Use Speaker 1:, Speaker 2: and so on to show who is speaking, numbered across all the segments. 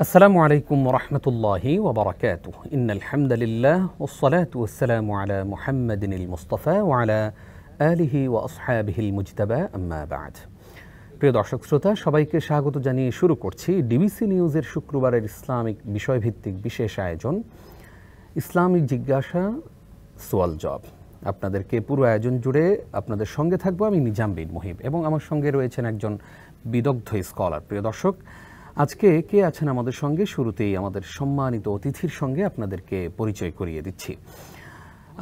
Speaker 1: আসসালামু আলাইকুম ওরহমতুল্লাহি ওবরাকাতুহ ইন্নাল হামদুলিল্লাহ ওয়াসসালাতু ওয়াসসালামু আলা মুহাম্মাদিনিল মুস্তাফা ওয়া আলা আলিহি ওয়া আসহাবিহিল মুজতাবা আম্মা বা'দ। প্রিয় দর্শক শ্রোতা, সবাইকে স্বাগত জানিয়ে শুরু করছি ডিবিসি নিউজের শুক্রবারের ইসলামিক বিষয়ভিত্তিক বিশেষ আয়োজন ইসলামিক জিজ্ঞাসা সোয়াল জব। আপনাদেরকে পুরো আয়োজন জুড়ে আপনাদের সঙ্গে থাকবো আমি নিজাম বিন মুহিব এবং আমার সঙ্গে রয়েছেন একজন বিদগ্ধ স্কলার। প্রিয় দর্শক, আজকে কে আছেন আমাদের সঙ্গে শুরুতেই আমাদের সম্মানিত অতিথির সঙ্গে আপনাদেরকে পরিচয় করিয়ে দিচ্ছি।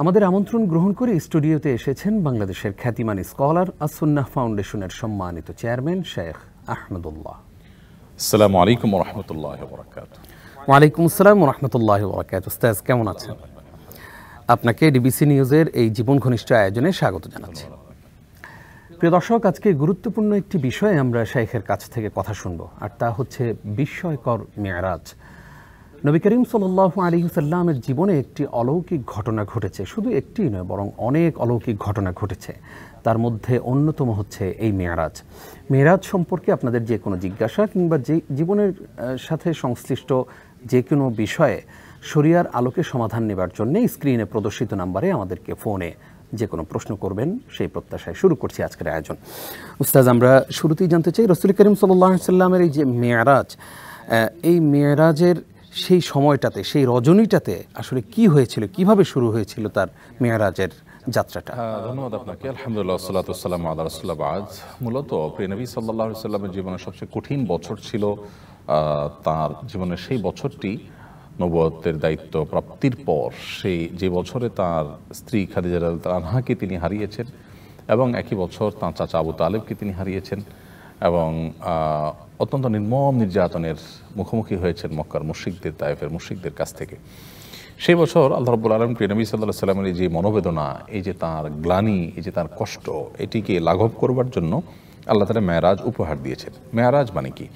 Speaker 1: আমাদের আমন্ত্রণ গ্রহণ করে স্টুডিওতে এসেছেন বাংলাদেশের খ্যাতিমান স্কলার আস-সুন্নাহ ফাউন্ডেশনের সম্মানিত চেয়ারম্যান শেখ আহমদুল্লাহ।
Speaker 2: আসসালামু আলাইকুম ওয়া রাহমাতুল্লাহি ওয়া বারাকাতুহু।
Speaker 1: ওয়া আলাইকুম আসসালাম ওয়া রাহমাতুল্লাহি ওয়া বারাকাতুহু। উস্তাদ কেমন আছেন? আপনাকে ডিবিসি নিউজের এই জীবন ঘনিষ্ঠ আয়োজনে স্বাগত জানাচ্ছি। প্রিয় দর্শক, আজকে গুরুত্বপূর্ণ একটি বিষয়ে আমরা শাইখের কাছ থেকে কথা শুনব, আর তা হচ্ছে বিস্ময়কর মেরাজ। নবী করিম সাল্লাল্লাহু আলাইহি ওয়াসাল্লামের জীবনে একটি অলৌকিক ঘটনা ঘটেছে, শুধু একটি নয় বরং অনেক অলৌকিক ঘটনা ঘটেছে। তার মধ্যে অন্যতম হচ্ছে এই মেরাজ। মেরাজ সম্পর্কে আপনাদের যে কোনো জিজ্ঞাসা কিংবা যে জীবনের সাথে সংশ্লিষ্ট যে কোনো বিষয়ে শরিয়ার আলোকে সমাধান নেবার জন্য স্ক্রিনে প্রদর্শিত নাম্বারে আমাদেরকে ফোনে যে কোনো প্রশ্ন করবেন, সেই প্রত্যাশায় শুরু করছি আজকের আয়োজন। উস্তাদ, আমরা শুরুতেই জানতে চাই রাসূল করিম সাল্লাল্লাহু আলাইহি ওয়াসাল্লামের এই যে মেরাজ, এই মেরাজের সেই সময়টাতে, সেই রজনীটাতে আসলে কি হয়েছিল, কিভাবে শুরু হয়েছিল তার মেরাজের যাত্রাটা?
Speaker 2: ধন্যবাদ আপনাকে। আলহামদুলিল্লাহ ওয়াসসালাতু ওয়াসসালামু আলা রাসূলিল্লাহ বা'দ। মূলত প্রিয় নবী সাল্লাল্লাহু আলাইহি ওয়াসাল্লামের জীবনের সবচেয়ে কঠিন বছর ছিল তার জীবনের সেই বছরটি নবুয়তের দায়িত্ব প্রাপ্তির পর, সেই যে বছরে তার স্ত্রী খাদিজা রাদিয়াল্লাহু আনহাকে তিনি হারিয়েছেন এবং একই বছর তাঁর চাচা আবু তালেবকে তিনি হারিয়েছেন এবং অত্যন্ত নির্মম নির্যাতনের মুখোমুখি হয়েছেন মক্কার মুশরিকদের, তায়েফের মুশরিকদের কাছ থেকে। সেই বছর আল্লাহ রাব্বুল আলামিন প্রিয় নবী সাল্লাল্লাহু আলাইহি ওয়াসাল্লামের এই যে মনোবেদনা, এই যে তার গ্লানি, এই যে তার কষ্ট, এটিকে লাঘব করবার জন্য আল্লাহ তাআলা মেরাজ উপহার দিয়েছেন। মেরাজ মানে কি?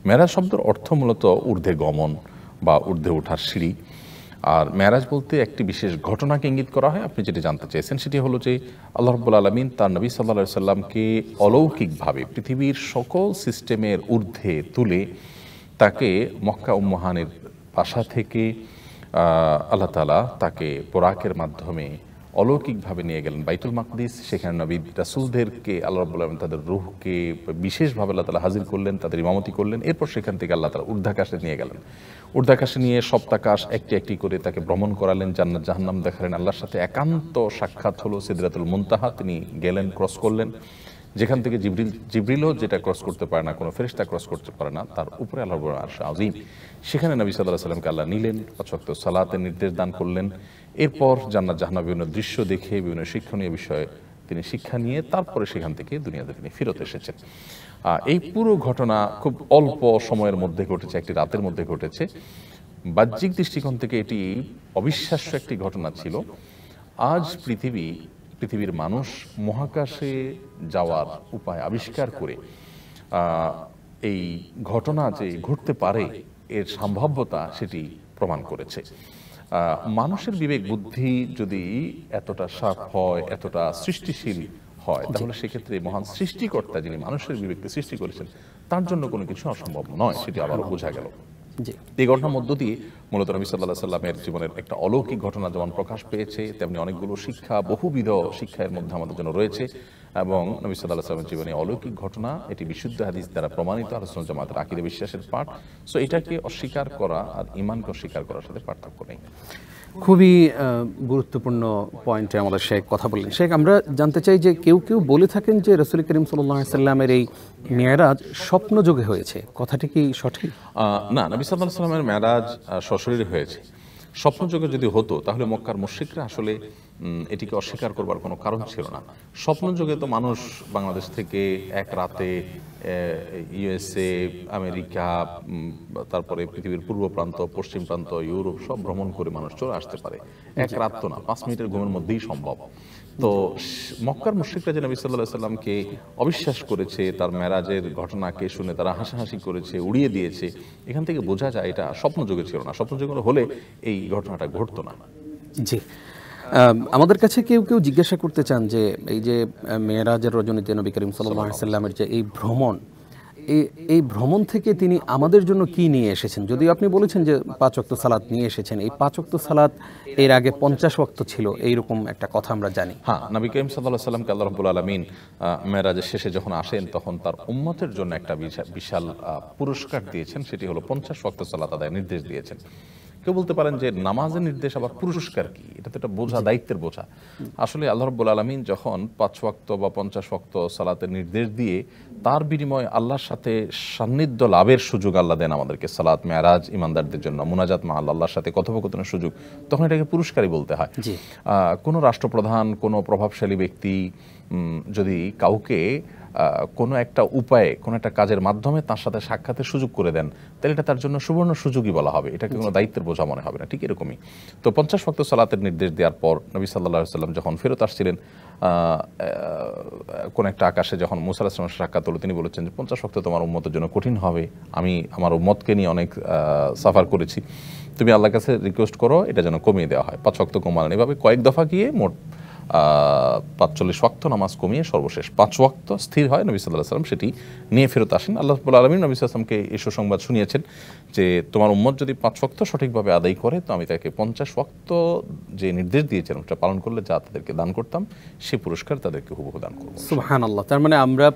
Speaker 2: মেরাজ শব্দের অর্থ মূলত ঊর্ধ্বে গমন বা ঊর্ধ্বে ওঠার সিঁড়ি। আর মেরাজ বলতে একটি বিশেষ ঘটনাকে ইঙ্গিত করা হয়। আপনি যেটি জানতে চেয়েছেন সেটি হলো যে আল্লাহ রাব্বুল আলামিন তার নবী সাল্লাল্লাহু আলাইহি ওয়াসাল্লামকে অলৌকিকভাবে পৃথিবীর সকল সিস্টেমের ঊর্ধ্বে তুলে তাকে মক্কা উম্মাহানের বাসা থেকে আল্লাহ তাআলা তাকে বুরাকের মাধ্যমে অলৌকিকভাবে নিয়ে গেলেন বাইতুল মাকদিস। সেখানে নবী রাসূলদেরকে আল্লাহ রাব্বুল আলামিন তাদের রূহকে বিশেষভাবে আল্লাহ তাআলা হাজির করলেন, তাদের ইমামতি করলেন। এরপর সেখান থেকে আল্লাহ তাআলা ঊর্ধ্বাকাশে নিয়ে গেলেন। ঊর্ধ্বাকাশে নিয়ে সপ্তাকাশ একটি একটি করে তাকে ভ্রমণ করালেন, জান্নাত জাহান্নাম দেখালেন। আল্লাহর সাথে একান্ত সাক্ষাৎ হলো সিদরাতুল মুনতাহা, তিনি গেলেন, ক্রস করলেন, যেখান থেকে জিবরিলও যেটা ক্রস করতে পারে না, কোনো ফেরেশতা ক্রস করতে পারে না, তার উপরে আল্লাহর আরশ আযীম। সেখানে নবী সাল্লাল্লাহু আলাইহি ওয়াসাল্লামকে আল্লাহ নিলেন, ৫ ওয়াক্ত সালাতের নির্দেশ দান করলেন। এরপর জান্নাত জাহান্নামের বিভিন্ন দৃশ্য দেখে বিভিন্ন শিক্ষণীয় বিষয়ে তিনি শিক্ষা নিয়ে তারপরে সেখান থেকে দুনিয়াতে তিনি ফেরত এসেছেন। এই পুরো ঘটনা খুব অল্প সময়ের মধ্যে ঘটেছে, একটি রাতের মধ্যে ঘটেছে। বাহ্যিক দৃষ্টিকোণ থেকে এটি অবিশ্বাস্য একটি ঘটনা ছিল। আজ পৃথিবীর মানুষ মহাকাশে যাওয়ার উপায় আবিষ্কার করে এই ঘটনা যে ঘটতে পারে এর সম্ভাব্যতা সেটি প্রমাণ করেছে। মানুষের বিবেক বুদ্ধি যদি এতটা শার্প হয়, এতটা সৃষ্টিশীল হয়, তাহলে সেক্ষেত্রে মহান সৃষ্টিকর্তা যিনি মানুষের বিবেককে সৃষ্টি করেছেন তার জন্য কোনো কিছু অসম্ভব নয়, সেটি আবারও বোঝা গেল। এই ঘটনার মধ্য দিয়ে মূলত নবী সাল্লাল্লাহু আলাইহি ওয়াসাল্লামের জীবনের একটা অলৌকিক ঘটনা যেমন প্রকাশ পেয়েছে, তেমনি অনেকগুলো শিক্ষা, বহুবিধ শিক্ষা এর মধ্যে আমাদের জন্য রয়েছে। এবং নবী সাল্লাল্লাহু আলাইহি ওয়াসাল্লামের জীবনে অলৌকিক ঘটনা, এটি বিশুদ্ধ হাদিস দ্বারা প্রমাণিত, আহলে সুন্নাত জামাতের আকীদা বিশ্বাসের পাঠ। সো এটাকে অস্বীকার করা আর ঈমানকে অস্বীকার করার সাথে পার্থক্য নেই।
Speaker 1: খুবই গুরুত্বপূর্ণ পয়েন্টে আমাদের শেখ কথা বললেন। শেখ, আমরা জানতে চাই যে কেউ কেউ বলে থাকেন যে রাসূল করিম সাল্লাল্লাহু আলাইহি ওয়াসাল্লামের এই মেরাজ স্বপ্নযোগে হয়েছে, কথাটি কি সঠিক?
Speaker 2: না, নবী সাল্লাল্লাহু আলাইহি ওয়াসাল্লামের মেরাজ সশরীরে হয়েছে। স্বপ্নযোগে যদি হতো তাহলে মক্কার মুশরিকরা আসলে এটিকে অস্বীকার করবার কোনো কারণ ছিল না। স্বপ্নযোগে তো মানুষ বাংলাদেশ থেকে এক রাতে ইউএসএ, আমেরিকা, তারপরে পৃথিবীর পূর্ব প্রান্ত, পশ্চিম প্রান্ত, ইউরোপ সব ভ্রমণ করে মানুষ চলে আসতে পারে। এক রাত তো না, 5 মিনিটের ঘুমের মধ্যেই সম্ভব। তো মক্কার মুশরিকরা যে নবী সাল্লাল্লাহু আলাইহি ওয়াসাল্লামকে অবিশ্বাস করেছে, তার মেরাজের ঘটনাকে শুনে তারা হাসাহাসি করেছে, উড়িয়ে দিয়েছে, এখান থেকে বোঝা যায় এটা স্বপ্নযোগে ছিল না। স্বপ্নযোগে হলে এই ঘটনাটা ঘটতো না।
Speaker 1: জি, আমাদের কাছে কেউ কেউ জিজ্ঞাসা করতে চান যে এই যে মেরাজের রজনীতে নবী করিম সাল্লাল্লাহু আলাইহি ওয়াসাল্লামের যে এই ভ্রমণ, এই ভ্রমণ থেকে তিনি আমাদের জন্য কি নিয়ে এসেছেন? যদিও আপনি বলেছেন যে 5 ওয়াক্ত সালাত নিয়ে এসেছেন, এই 5 ওয়াক্ত সালাত এর আগে 50 ওয়াক্ত ছিল, এইরকম একটা কথা আমরা জানি।
Speaker 2: হ্যাঁ, নবী করিম সাল্লাল্লাহু আলাইহি সাল্লামকে আল্লাহ রাব্বুল আলামিন মেরাজের শেষে যখন আসেন তখন তার উম্মতের জন্য একটা বিশাল পুরস্কার দিয়েছেন, সেটি হলো 50 ওয়াক্ত সালাত আদায়ের নির্দেশ দিয়েছেন। কেউ বলতে পারেন যে নামাজের নির্দেশ আবার পুরস্কার কি? এটা তো একটা বোঝা, দায়িত্বের বোঝা। আসলে আল্লাহ রাব্বুল আলামিন যখন 5 ওয়াক্ত বা 50 ওয়াক্ত সালাতের নির্দেশ দিয়ে তার বিনিময়ে আল্লাহর সাথে সান্নিধ্য লাভের সুযোগ আল্লাহ দেন আমাদেরকে, সালাত মেরাজ ইমানদারদের জন্য মুনাজাত মা আল্লাহর সাথে কথোপকথনের সুযোগ, তখন এটাকে পুরস্কারই বলতে হয়। কোনো রাষ্ট্রপ্রধান, কোনো প্রভাবশালী ব্যক্তি যদি কাউকে কোনো একটা উপায়ে, কোনো একটা কাজের মাধ্যমে তার সাথে সাক্ষাতের সুযোগ করে দেন, তাহলে এটা তার জন্য সুবর্ণ সুযোগই বলা হবে, এটাকে কোনো দায়িত্বের বোঝা মনে হবে না। ঠিক এরকমই তো 50 ওয়াক্ত সালাতের নির্দেশ দেওয়ার পর নবী সাল্লাল্লাহু আলাইহি ওয়াসাল্লাম যখন ফেরত আসছিলেন, কোন একটা আকাশে যখন মুসা আলাইহিস সালামের সাক্ষাৎ হলো, তিনি বলেছেন যে 50 ওয়াক্ত তোমার উম্মতের জন্য কঠিন হবে, আমি আমার উম্মতকে নিয়ে অনেক সাফার করেছি, তুমি আল্লাহর কাছে রিকোয়েস্ট করো এটা যেন কমিয়ে দেওয়া হয়। 5 ওয়াক্ত কমালেন, এভাবে কয়েক দফা গিয়ে মোট 45 ওয়াক্ত নামাজ কমিয়ে সর্বশেষ 5 ওয়াক্ত স্থির হয়। নবী সাল্লাল্লাহু আলাইহি ওয়াসাল্লাম সেটি নিয়ে ফেরত আসেন। আল্লাহ রাব্বুল আলামিন নবী সাল্লাল্লাহু আলাইহি ওয়াসাল্লামকে এই সুসংবাদ শুনিয়েছেন যে তোমার উম্মত যদি 5 ওয়াক্ত সঠিকভাবে আদায় করে তো আমি তাকে 50 ওয়াক্ত যে নির্দেশ দিয়েছেন ওটা পালন করলে যা তাদেরকে দান করতাম সেই পুরস্কার তাদেরকে হুবহু দান করব।
Speaker 1: সুবহানাল্লাহ। তার মানে আমরা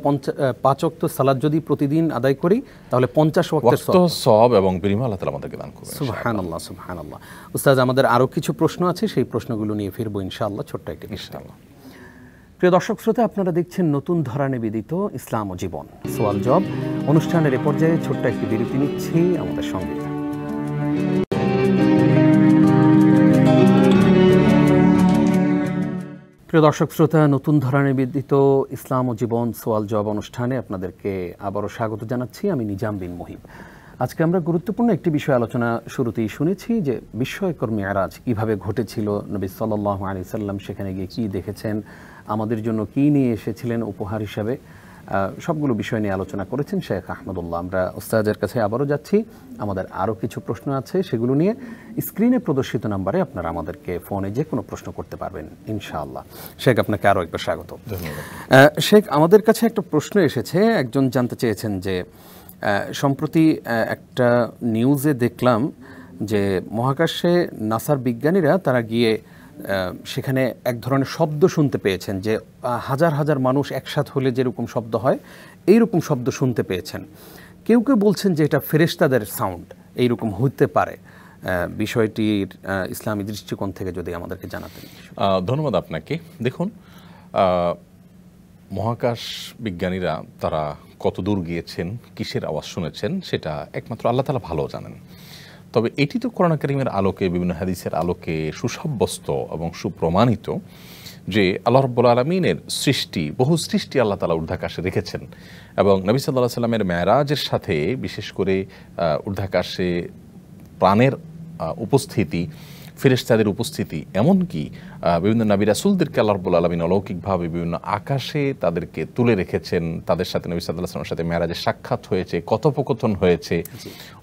Speaker 1: 5 ওয়াক্ত সালাত যদি প্রতিদিন আদায় করি তাহলে 50 ওয়াক্তের
Speaker 2: সওয়াব এবং বিনিময় আল্লাহ তাআলা আমাদেরকে দান করবেন।
Speaker 1: সুবহানাল্লাহ, সুবহানাল্লাহ। উস্তাদ, আমাদের আরো কিছু প্রশ্ন আছে, সেই প্রশ্নগুলো নিয়ে ফিরবো ইনশাআল্লাহ ছোট্ট একটি বিরতি। প্রিয় দর্শক শ্রোতা, আপনারা দেখছেন নতুন ধারা নিবেদিত ইসলাম ও জীবন সওয়াল জবাব অনুষ্ঠানের এ পর্যায়ে ছোট্ট একটি বিরতি নিচ্ছি, আমাদের সঙ্গে। প্রিয় দর্শক শ্রোতা, নতুন ধারা নিবেদিত ইসলাম ও জীবন সওয়াল জবাব অনুষ্ঠানে আপনাদেরকে আবারও স্বাগত জানাচ্ছি। আমি নিজাম বিন মুহিব। আজকে আমরা গুরুত্বপূর্ণ একটি বিষয় আলোচনা শুরুতেই শুনেছি যে বিস্ময়কর মেরাজ কিভাবে ঘটেছিল, নবী সাল্লাল্লাহু আলাইহি সাল্লাম সেখানে গিয়ে কী দেখেছেন, আমাদের জন্য কী নিয়ে এসেছিলেন উপহার হিসাবে, সবগুলো বিষয় নিয়ে আলোচনা করেছেন শেখ আহমদুল্লাহ। আমরা ওস্তাদের কাছে আবারও যাচ্ছি, আমাদের আরও কিছু প্রশ্ন আছে, সেগুলো নিয়ে স্ক্রিনে প্রদর্শিত নাম্বারে আপনারা আমাদেরকে ফোনে যে কোনো প্রশ্ন করতে পারবেন ইনশাআল্লাহ। শেখ, আপনাকে আরও একবার স্বাগত। শেখ, আমাদের কাছে একটা প্রশ্ন এসেছে, একজন জানতে চেয়েছেন যে সম্প্রতি একটা নিউজে দেখলাম যে মহাকাশে নাসার বিজ্ঞানীরা তারা গিয়ে সেখানে এক ধরনের শব্দ শুনতে পেয়েছেন, যে হাজার হাজার মানুষ একসাথে হলে যেরকম শব্দ হয় এইরকম শব্দ শুনতে পেয়েছেন। কেউ কেউ বলছেন যে এটা ফেরেশতাদের সাউন্ড, এইরকম হতে পারে। বিষয়টির ইসলামী দৃষ্টিকোণ থেকে যদি আমাদেরকে জানাতেন।
Speaker 2: ধন্যবাদ আপনাকে। দেখুন, মহাকাশ বিজ্ঞানীরা তারা কত দূর গিয়েছেন, কিসের আওয়াজ শুনেছেন, সেটা একমাত্র আল্লাহ তাআলা ভালো জানেন। তবে এটি তো কোরআন কারীমের আলোকে, বিভিন্ন হাদিসের আলোকে সুসাব্যস্ত এবং সুপ্রমাণিত যে আল্লাহ রাব্বুল আলামিনের সৃষ্টি, বহু সৃষ্টি আল্লাহ তাআলা ঊর্ধ্বাকাশে রেখেছেন এবং নবী সাল্লাল্লাহু আলাইহি সাল্লামের মেরাজের সাথে বিশেষ করে ঊর্ধ্বাকাশে প্রাণের উপস্থিতি, ফেরেশতাদের উপস্থিতি, এমনকি বিভিন্ন নবী রাসূলদেরকে আল্লাহ রাব্বুল আলামিন অলৌকিকভাবে বিভিন্ন আকাশে তাদেরকে তুলে রেখেছেন, তাদের সাথে নবী সাল্লাল্লাহু আলাইহি ওয়াসাল্লামের সাথে মেরাজের সাক্ষাৎ হয়েছে, কথোপকথন হয়েছে।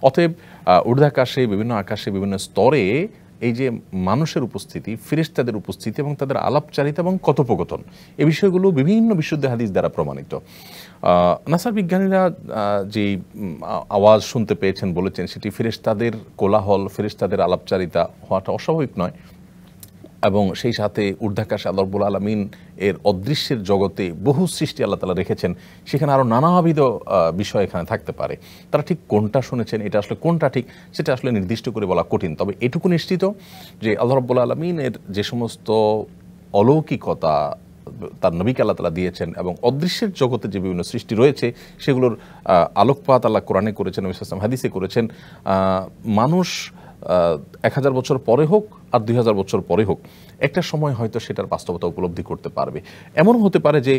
Speaker 2: অতএব ঊর্ধ্বাকাশে, বিভিন্ন আকাশে, বিভিন্ন স্তরে এই যে মানুষের উপস্থিতি, ফেরেশতাদের উপস্থিতি এবং তাদের আলাপচারিতা এবং কথোপকথন, এই বিষয়গুলো বিভিন্ন বিশুদ্ধ হাদিস দ্বারা প্রমাণিত। নাসার বিজ্ঞানীরা যে আওয়াজ শুনতে পেয়েছেন বলেছেন সেটি ফেরেশতাদের কোলাহল, ফেরেশতাদের আলাপচারিতা হওয়াটা অস্বাভাবিক নয় এবং সেই সাথে ঊর্ধ্বাকাশে আল্লাহ রাব্বুল আলামিন এর অদৃশ্যের জগতে বহু সৃষ্টি আল্লাহ তাআলা রেখেছেন, সেখানে আরও নানাবিধ বিষয় এখানে থাকতে পারে। তারা ঠিক কোনটা শুনেছেন, এটা আসলে কোনটা ঠিক সেটা আসলে নির্দিষ্ট করে বলা কঠিন। তবে এটুকু নিশ্চিত যে আল্লাহ রাব্বুল আলামিনের যে সমস্ত অলৌকিকতা তার নবীকে আল্লাহ তাআলা দিয়েছেন এবং অদৃশ্যের জগতে যে বিভিন্ন সৃষ্টি রয়েছে সেগুলোর আলোকপাত আল্লাহ কোরআনে করেছেন, নবী সাল্লাল্লাহু আলাইহি ওয়াসাল্লাম হাদিসে করেছেন। মানুষ 1000 বছর পরে হোক আর 2000 বছর পরে হোক, একটা সময় হয়তো সেটার বাস্তবতা উপলব্ধি করতে পারবে। এমন হতে পারে যে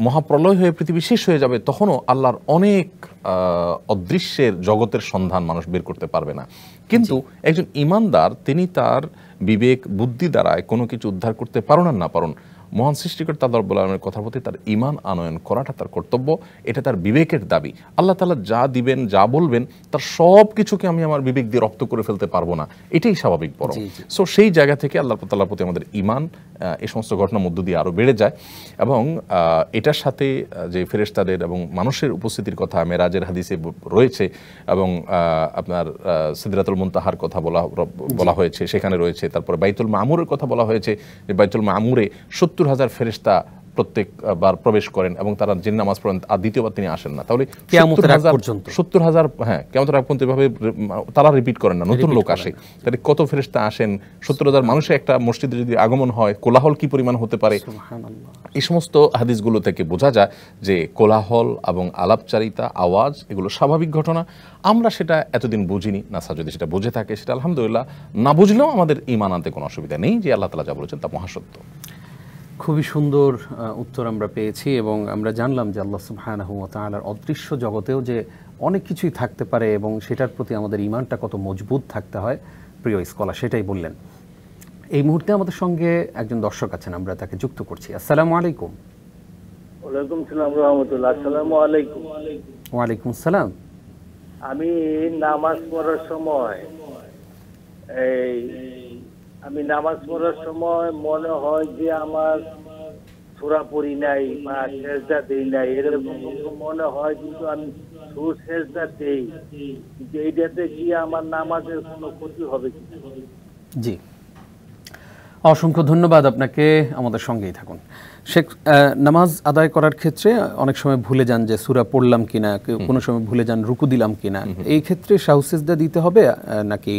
Speaker 2: মহাপ্রলয় হয়ে পৃথিবী শেষ হয়ে যাবে, তখনও আল্লাহর অনেক অদৃশ্যের জগতের সন্ধান মানুষ বের করতে পারবে না। কিন্তু একজন ঈমানদার তিনি তার বিবেক বুদ্ধি দ্বারা কোনো কিছু উদ্ধার করতে পারুন আর না পারুন, মহান সৃষ্টিকর্তা আল্লাহ রাব্বুল আলামিনের কথার প্রতি তার ঈমান আনয়ন করাটা তার কর্তব্য, এটা তার বিবেকের দাবি। আল্লাহ তাআলা যা দিবেন, যা বলবেন, তার সব কিছুকে আমি আমার বিবেক দিয়ে রপ্ত করে ফেলতে পারবো না, এটাই স্বাভাবিক বরং। সো সেই জায়গা থেকে আল্লাহ তাআলার প্রতি আমাদের ঈমান এই সমস্ত ঘটনার মধ্য দিয়ে আরও বেড়ে যায়। এবং এটার সাথে যে ফেরেশতাদের এবং মানুষের উপস্থিতির কথা মেরাজের হাদিসে রয়েছে, এবং আপনার সিদরাতুল মুনতাহার কথা বলা হয়েছে, সেখানে রয়েছে। তারপরে বাইতুল মামুরের কথা বলা হয়েছে, যে বাইতুল মামুরে 70,000 ফেরেশতা প্রত্যেকবার প্রবেশ করেন এবং তারা যে নামাজ পড়েন আর দ্বিতীয়বার তিনি আসেন না। তাহলে 70,000 হ্যাঁ কিয়ামতের আগ পর্যন্ত এভাবে তারা রিপিট করেন না, নতুন লোক আসে। তাহলে কত ফেরেশতা আসেন, 70,000 মানুষের একটা মসজিদে যদি আগমন হয়, কোলাহল কি পরিমাণ হতে পারে। এই সমস্ত হাদিসগুলো থেকে বোঝা যায় যে কোলাহল এবং আলাপচারিতা, আওয়াজ, এগুলো স্বাভাবিক ঘটনা। আমরা সেটা এতদিন বুঝিনি। নাসা যদি সেটা বুঝে থাকে, সেটা আলহামদুলিল্লাহ। না বুঝলেও আমাদের ঈমান আনতে কোনো অসুবিধা নেই, যে আল্লাহ তাআলা যা বলেছেন তা মহাসত্য।
Speaker 1: খুবই সুন্দর উত্তর আমরা পেয়েছি, এবং আমরা জানলাম যে আল্লাহ সুবহানাহু ওয়া তাআলার অদৃশ্য জগতেও যে অনেক কিছুই থাকতে পারে, এবং সেটার প্রতি আমাদের ঈমানটা কত মজবুত থাকতে হয়। প্রিয় স্কলার সেটাই বললেন। এই মুহূর্তে আমাদের সঙ্গে একজন দর্শক আছেন, আমরা তাকে যুক্ত করছি। আসসালামু আলাইকুম।
Speaker 3: ওয়ালাইকুম সালাম রাহমাতুল্লাহ। আসসালামু আলাইকুম।
Speaker 1: ওয়ালাইকুম সালাম।
Speaker 3: আমি নামাজ পড়ার সময় মনে হয় যে আমার সূরা পড়ি নাই বা সেজদা দেই নাই, এরকম মনে হয়, কিন্তু আমি সেজদা দেই, যে এইটাতে কি আমার নামাজের কোনো ক্ষতি হবে কিনা?
Speaker 1: জি, অসংখ্য ধন্যবাদ আপনাকে। আমাদের সঙ্গেই থাকুন। শেখ, নামাজ আদায় করার ক্ষেত্রে অনেক সময় ভুলে যান যে সূরা পড়লাম কিনা, কোনো সময় ভুলে যান রুকু দিলাম কিনা। এই ক্ষেত্রে সাহু সিজদা দিতে হবে নাকি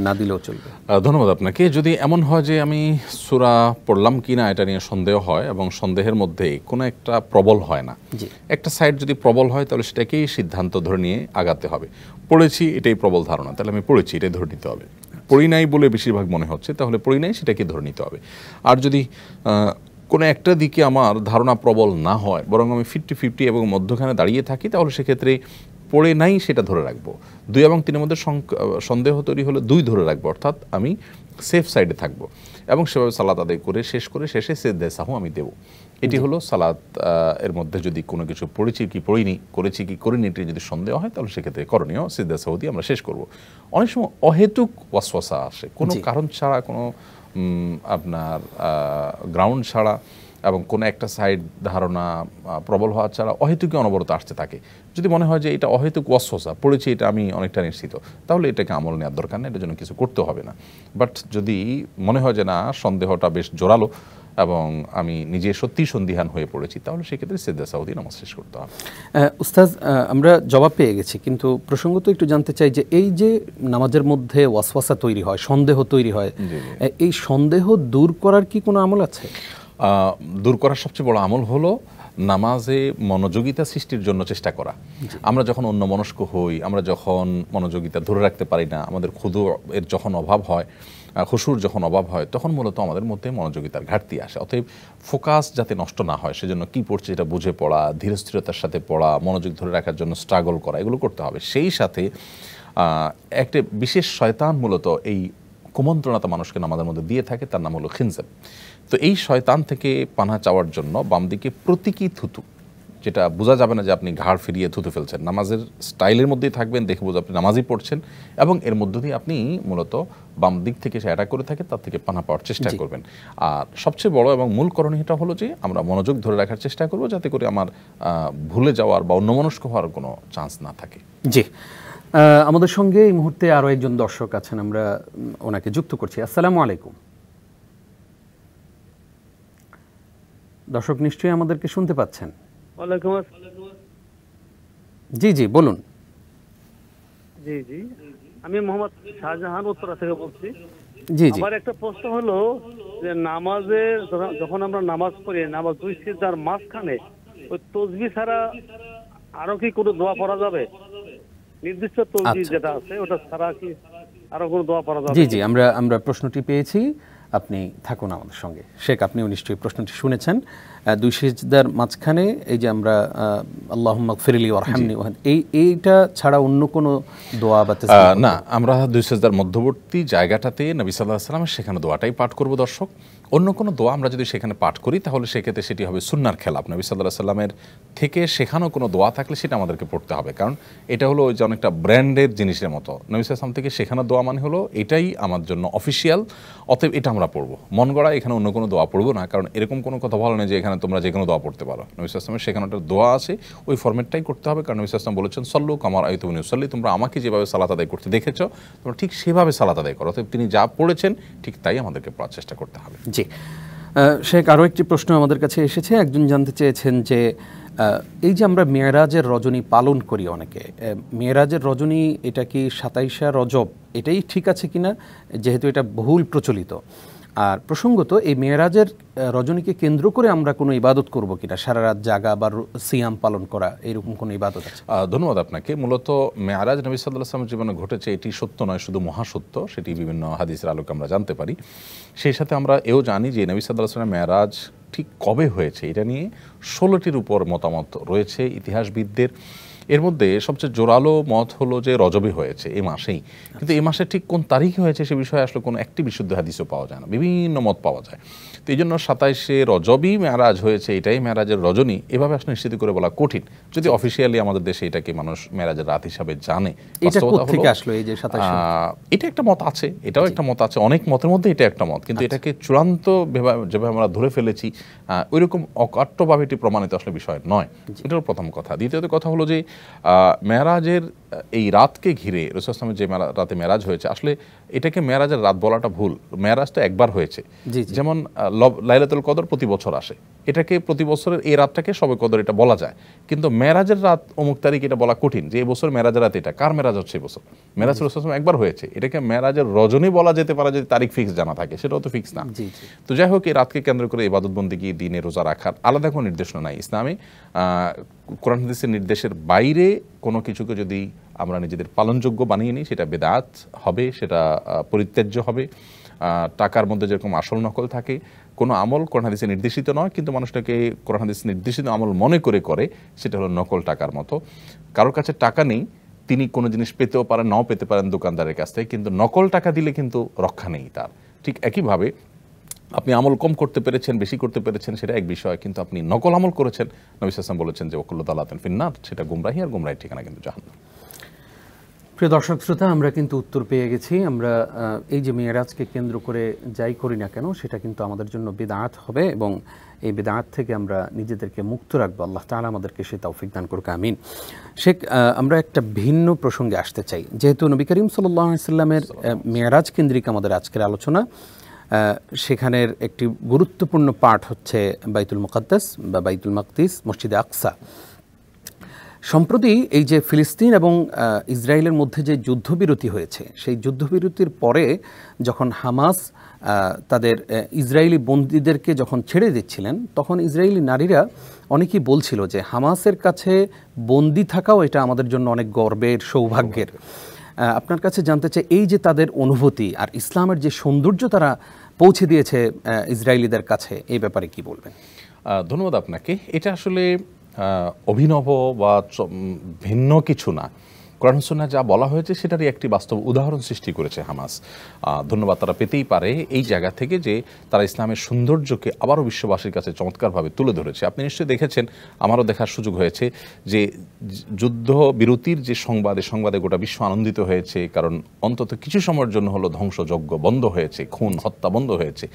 Speaker 1: না দিলেও চলবে?
Speaker 2: ধন্যবাদ আপনাকে। যদি এমন হয় যে আমি সূরা পড়লাম কিনা এটা নিয়ে সন্দেহ হয়, এবং সন্দেহের মধ্যে কোনো একটা প্রবল হয় না, একটা সাইড যদি প্রবল হয়, তাহলে সেটাকেই সিদ্ধান্ত ধরে নিয়ে আগাতে হবে। পড়েছি এটাই প্রবল ধারণা, তাহলে আমি পড়েছি এটাই ধরে নিতে হবে। পড়ি নাই বলে বেশিরভাগ মনে হচ্ছে, তাহলে পড়ি নাই সেটাকে ধরে নিতে হবে। আর যদি কোনো একটা দিকে আমার ধারণা প্রবল না হয়, বরং আমি 50-50 এবং মধ্যখানে দাঁড়িয়ে থাকি, তাহলে সেক্ষেত্রে পড়ে নাই সেটা ধরে রাখবো। 2 এবং 3-এর মধ্যে সন্দেহ তৈরি হলে 2 ধরে রাখবো, অর্থাৎ আমি সেফ সাইডে থাকবো, এবং সেভাবে সালাত আদায় করে শেষে সিজদায়ে সাহু আমি দেবো। এটি হলো সালাত। এর মধ্যে যদি কোনো কিছু পড়েছি কি পড়িনি, করেছি কি করিনি, এটি যদি সন্দেহ হয়, তাহলে সেক্ষেত্রে করণীয় সিজদায়ে সাহু দিয়ে আমরা শেষ করব। অনেক সময় অহেতুক ওয়াসওয়াসা আসে, কোনো কারণ ছাড়া, কোনো আপনার গ্রাউন্ড ছাড়া, এবং কোনো একটা সাইড ধারণা প্রবল হওয়া ছাড়া অহেতুকই অনবরত আসতে থাকে। যদি মনে হয় যে এটা অহেতুক ওয়াসওয়াসা, পড়েছি এটা আমি অনেকটা নিশ্চিত, তাহলে এটাকে আমল নেওয়ার দরকার নেই, এটার জন্য কিছু করতে হবে না। বাট যদি মনে হয় যে না, সন্দেহটা বেশ জোরালো এবং আমি নিজে সত্যিই সন্দিহান হয়ে পড়েছি, তাহলে সেক্ষেত্রে সিজদা সাহু দিয়ে নামাজ শেষ করতে হবে।
Speaker 1: উস্তাদ, আমরা জবাব পেয়ে গেছি, কিন্তু প্রসঙ্গত একটু জানতে চাই যে এই যে নামাজের মধ্যে ওয়াসওয়াসা তৈরি হয়, সন্দেহ তৈরি হয়, এই সন্দেহ দূর করার কি কোনো আমল আছে?
Speaker 2: দূর করার সবচেয়ে বড় আমল হলো নামাজে মনোযোগিতা সৃষ্টির জন্য চেষ্টা করা। আমরা যখন অন্যমনস্ক হই, আমরা যখন মনোযোগিতা ধরে রাখতে পারি না, আমাদের খুদু এর যখন অভাব হয়, খুশুর যখন অভাব হয়, তখন মূলত আমাদের মধ্যে মনোযোগিতার ঘাটতি আসে। অতএব ফোকাস যাতে নষ্ট না হয়, সেজন্য কী পড়ছে এটা বুঝে পড়া, ধীরস্থিরতার সাথে পড়া, মনোযোগ ধরে রাখার জন্য স্ট্রাগল করা, এগুলো করতে হবে। সেই সাথে একটা বিশেষ শয়তান মূলত এই কুমন্ত্রণাটা মানুষকে নামাজের মধ্যে দিয়ে থাকে, তার নাম হলো খিনজাব। তো এই শয়তান থেকে পানাহ চাওয়ার জন্য বাম দিকে প্রতীকী থুতু, যেটা বোঝা যাবে না যে আপনি ঘাড় ফিরিয়ে থুতু ফেলছেন, নামাজের স্টাইলের মধ্যেই থাকবেন, দেখে বোঝা আপনি নামাজই পড়ছেন, এবং এর মধ্য দিয়ে আপনি মূলত বাম দিক থেকে সে অ্যাটাক করে থাকে, তার থেকে পানাহ পাওয়ার চেষ্টা করবেন। আর সবচেয়ে বড় এবং মূল করণীয়টা হলো যে আমরা মনোযোগ ধরে রাখার চেষ্টা করব, যাতে করে আমার ভুলে যাওয়ার বা অন্যমনস্ক হওয়ার কোনো চান্স না থাকে।
Speaker 1: জি, আমাদের সঙ্গে এই মুহূর্তে আরও একজন দর্শক আছেন, আমরা ওনাকে যুক্ত করছি। আসসালামু আলাইকুম। দর্শক নিশ্চয়ই আমাদেরকে শুনতে পাচ্ছেন?
Speaker 3: ওয়ালাইকুম আসসালাম।
Speaker 1: জি জি বলুন।
Speaker 3: জি জি, আমি মোহাম্মদ শাহজাহান উত্তরা থেকে বলছি।
Speaker 1: জি জি,
Speaker 3: আমার একটা প্রশ্ন হলো যে নামাজে যখন আমরা নামাজ পড়ি, নামাজ 2 সিজদার মাঝখানে ওই তাসবিহ ছাড়া আরো কি কোনো দোয়া পড়া যাবে? নির্দিষ্ট তাসবিহ যেটা আছে ওটা ছাড়া কি আরো কোনো দোয়া পড়া যাবে?
Speaker 1: জি জি, আমরা প্রশ্নটি পেয়েছি, আপনি থাকুন আমাদের সঙ্গে। শেখ, আপনিও নিশ্চয়ই প্রশ্নটি শুনেছেন। 2 সিজদার মাঝখানে এই যে আমরা আল্লাহুম্মা গফিরলি ওয়ারহামনি, এইটা ছাড়া অন্য কোনো দোয়া বা তাসবিহ
Speaker 2: না, আমরা 2 সিজদার মধ্যবর্তী জায়গাটাতে নবী সাল্লাল্লাহু আলাইহি ওয়াসাল্লাম সেখানে দোয়াটাই পাঠ করব। দর্শক, অন্য কোনো দোয়া আমরা যদি সেখানে পাঠ করি তাহলে সেক্ষেত্রে সেটি হবে সুন্নার খেলাফ। নবী সাল্লাল্লাহু আলাইহি সাল্লামের থেকে শেখানো কোনো দোয়া থাকলে সেটা আমাদেরকে পড়তে হবে, কারণ এটা হলো ওই যে অনেকটা ব্র্যান্ডের জিনিসের মতো। নবী সাল্লাল্লাহু আলাইহি সাল্লাম থেকে শেখানো দোয়া মানে হলো এটাই আমার জন্য অফিসিয়াল, অতএব এটা আমরা পড়বো। মন গড়া এখানে অন্য কোনো দোয়া পড়বো না, কারণ এরকম কোনো কথা বলা নেই যে এখানে তোমরা যে কোনো দোয়া পড়তে পারো। নবী সাল্লাল্লাহু আলাইহি সাল্লামের শেখানোটার দোয়া আছে, ওই ফরম্যাটটাই করতে হবে, কারণ নবী সাল্লাল্লাহু আলাইহি সাল্লাম বলেছেন সল্লু কামা রাআইতুমুনি উসাল্লি, তোমরা আমাকে যেভাবে সালাত আদায় করতে দেখেছো তোমরা ঠিক সেভাবে সালাত আদায় করো। অতএব তিনি যা পড়েছেন ঠিক তাই আমাদেরকে পড়ার চেষ্টা করতে হবে।
Speaker 1: জি শেখ, আরও একটি প্রশ্ন আমাদের কাছে এসেছে। একজন জানতে চেয়েছেন যে এই যে আমরা মেরাজের রজনী পালন করি অনেকে, মেরাজের রজনী এটা কি 27শে রজব এটাই ঠিক আছে কিনা, যেহেতু এটা বহুল প্রচলিত? আর প্রসঙ্গত এই মেরাজের রজনীকে কেন্দ্র করে আমরা কোনো ইবাদত করব কিনা, সারা রাত জাগা বা সিয়াম পালন করা এরকম কোনো ইবাদত আছে?
Speaker 2: ধন্যবাদ আপনাকে। মূলত মেরাজ নবী সাল্লাল্লাহু আলাইহি ওয়াসাল্লামের জীবনে ঘটেছে, এটি সত্য নয় শুধু মহাসত্য, সেটি বিভিন্ন হাদিসের আলোকে আমরা জানতে পারি। সেই সাথে আমরা এও জানি যে নবী সাল্লাল্লাহু আলাইহি ওয়াসাল্লামের মেরাজ ঠিক কবে হয়েছে এটা নিয়ে 16টির উপর মতামত রয়েছে ইতিহাসবিদদের। এর মধ্যে সবচেয়ে জোরালো মত হলো যে রজবে হয়েছে, এই মাসেই। কিন্তু এই মাসে ঠিক কোন তারিখে হয়েছে সে বিষয়ে আসলে কোনো একটি বিশুদ্ধ হাদিসও পাওয়া যায় না, বিভিন্ন মত পাওয়া যায়। তো এই জন্য 27শে রজবই মেরাজ হয়েছে, এটাই মেরাজের রজনী, এভাবে আসলে নিশ্চিত করে বলা কঠিন। যদি অফিসিয়ালি আমাদের দেশে এটাকে মানুষ মেরাজের রাত হিসাবে জানে, এটা একটা মত আছে, এটাও একটা মত আছে, অনেক মতের মধ্যে এটা একটা মত, কিন্তু এটাকে চূড়ান্ত যেভাবে আমরা ধরে ফেলেছি ওইরকম অকাট্যভাবে এটি প্রমাণিত আসলে বিষয় নয়। এটা হলো প্রথম কথা। দ্বিতীয়ত কথা হলো যে মেরাজের এই রাতকে ঘিরে রাসূল সাল্লাল্লাহু আলাইহি ওয়াসাল্লামের যে রাতে মেরাজ হয়েছে, আসলে এটাকে মেরাজের রাত বলাটা ভুল। মেরাজটা একবার হয়েছে, যেমন লাইলাতুল কদর প্রতি বছর আসে, এটাকে প্রতি বছরের এই রাতটাকে শবে কদর এটা বলা যায়, কিন্তু মেরাজের রাত অমুক তারিখ এটা বলা কঠিন যে এবছর মেরাজের রাত এটা। কার মেরাজ হচ্ছে এবছর? মেরাজ রাসূল সাল্লাল্লাহু আলাইহি ওয়াসাল্লাম একবার হয়েছে, এটাকে মেরাজের রজনী বলা যেতে পারে যদি তারিখ ফিক্স জানা থাকে, সেটাও তো ফিক্স না। তো যাই হোক, এই রাতকে কেন্দ্র করে ইবাদত বন্দেগী, দিনে রোজা রাখার আলাদা কোনো নির্দেশনা নাই ইসলামে। কোরআন হাদিসের নির্দেশের বাইরে কোনো কিছুকে যদি আমরা নিজেদের পালনযোগ্য বানিয়ে নিই সেটা বেদাত হবে, সেটা পরিত্যাজ্য হবে। টাকার মধ্যে যেরকম আসল নকল থাকে, কোনো আমল কোরআন হাদিসে নির্দেশিত নয় কিন্তু মানুষটাকে কোরআন হাদিসে নির্দেশিত আমল মনে করে, সেটা হলো নকল টাকার মতো। কারোর কাছে টাকা নেই, তিনি কোনো জিনিস পেতেও পারেন, নাও পেতে পারেন দোকানদারের কাছ থেকে, কিন্তু নকল টাকা দিলে কিন্তু রক্ষা নেই তার। ঠিক একইভাবে আপনি আমল কম করতে পেরেছেন, বেশি করতে পেরেছেন, সেটা এক বিষয়, কিন্তু আপনি নকল আমল করেছেন, নবী সাল্লাল্লাহু আলাইহি ওয়াসাল্লাম বলেছেন যে ওয়াকুল্লু দালালাতিন ফিন্নার, সেটা গুমরাহি, আর গুমরাহির ঠিকানা কিন্তু জাহান্নাম।
Speaker 1: প্রিয় দর্শক শ্রোতা, আমরা কিন্তু উত্তর পেয়ে গেছি। আমরা এই যে মেরাজকে কেন্দ্র করে যাই করি না কেন সেটা কিন্তু আমাদের জন্য বিদআত হবে, এবং এই বিদআত থেকে আমরা নিজেদেরকে মুক্ত রাখবো। আল্লাহ তাআলা আমাদেরকে সে তৌফিক দান করুক, আমিন। শেখ, আমরা একটা ভিন্ন প্রসঙ্গে আসতে চাই। যেহেতু নবী করিম সাল্লাল্লাহু আলাইহি ওয়াসাল্লামের মেরাজ কেন্দ্রিক আমাদের আজকের আলোচনা, সেখানের একটি গুরুত্বপূর্ণ পাঠ হচ্ছে বাইতুল মুকাদ্দাস বা বাইতুল মাকদিস, মসজিদে আকসা। সম্প্রতি এই যে ফিলিস্তিন এবং ইসরায়েলের মধ্যে যে যুদ্ধবিরতি হয়েছে, সেই যুদ্ধবিরতির পরে যখন হামাস তাদের ইসরায়েলি বন্দীদেরকে যখন ছেড়ে দিচ্ছিলেন, তখন ইসরায়েলি নারীরা অনেকেই বলছিল যে হামাসের কাছে বন্দী থাকাও এটা আমাদের জন্য অনেক গর্বের, সৌভাগ্যের। আপনার কাছে জানতে চাই, এই যে তাদের অনুভূতি আর ইসলামের যে সৌন্দর্য তারা পৌঁছে দিয়েছে ইসরায়েলিদের কাছে, এই ব্যাপারে কি বলবেন?
Speaker 2: ধন্যবাদ আপনাকে। এটা আসলে অভিনব বা ভিন্ন কিছু না, কোরআন সুন্নাহ যা বলা হয়েছে সেটারই একটি বাস্তব উদাহরণ সৃষ্টি করেছে হামাস। ধন্যবাদ তারা পেতেই পারে এই জায়গা থেকে যে তারা ইসলামের সৌন্দর্যকে আবারও বিশ্ববাসীর কাছে চমৎকারভাবে তুলে ধরেছে। আপনি নিশ্চয়ই দেখেছেন, আমারও দেখার সুযোগ হয়েছে যে যুদ্ধ বিরতির যে সংবাদে গোটা বিশ্ব আনন্দিত হয়েছে, কারণ অন্তত কিছু সময়ের জন্য হলো ধ্বংসযজ্ঞ বন্ধ হয়েছে, খুন হত্যা বন্ধ হয়েছে।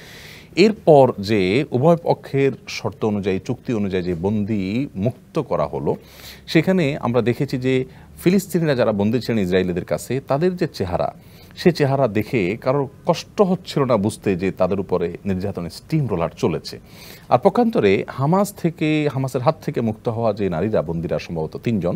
Speaker 2: এরপর যে উভয় পক্ষের শর্ত অনুযায়ী, চুক্তি অনুযায়ী যে বন্দী মুক্ত করা হলো, সেখানে আমরা দেখেছি যে ফিলিস্তিনিরা যারা বন্দী ছিলেন ইসরায়েলিদের কাছে, তাদের যে চেহারা, সে চেহারা দেখে কারোর কষ্ট হচ্ছিল না বুঝতে যে তাদের উপরে নির্যাতনের স্টিম রোলার চলেছে। আর পক্ষান্তরে হামাসের হাত থেকে মুক্ত হওয়া যে নারীরা, বন্দীরা সম্ভবত 3 জন,